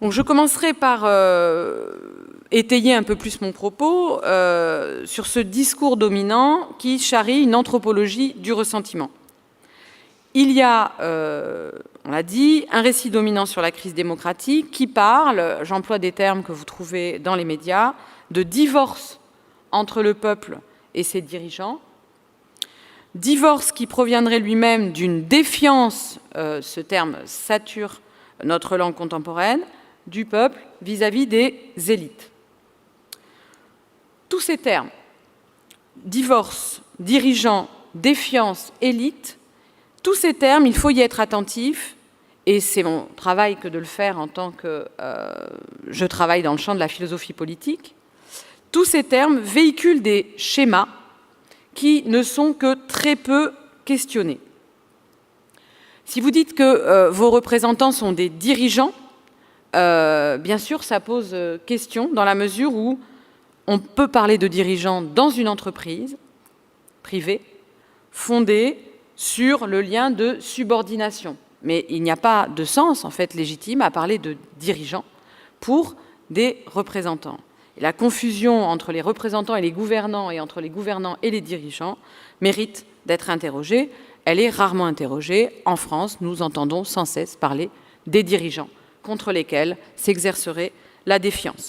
Donc je commencerai par étayer un peu plus mon propos sur ce discours dominant qui charrie une anthropologie du ressentiment. Il y a, on l'a dit, un récit dominant sur la crise démocratique qui parle, j'emploie des termes que vous trouvez dans les médias, de divorce entre le peuple et ses dirigeants, divorce qui proviendrait lui-même d'une défiance, ce terme sature notre langue contemporaine, du peuple vis-à-vis des élites. Tous ces termes, divorce, dirigeant, défiance, élite, tous ces termes, il faut y être attentif, et c'est mon travail que de le faire en tant que je travaille dans le champ de la philosophie politique. Tous ces termes véhiculent des schémas qui ne sont que très peu questionnés. Si vous dites que vos représentants sont des dirigeants, bien sûr, ça pose question dans la mesure où on peut parler de dirigeants dans une entreprise privée fondée sur le lien de subordination. Mais il n'y a pas de sens, en fait, légitime à parler de dirigeants pour des représentants. Et la confusion entre les représentants et les gouvernants et entre les gouvernants et les dirigeants mérite d'être interrogée. Elle est rarement interrogée. En France, nous entendons sans cesse parler des dirigeants contre lesquels s'exercerait la défiance.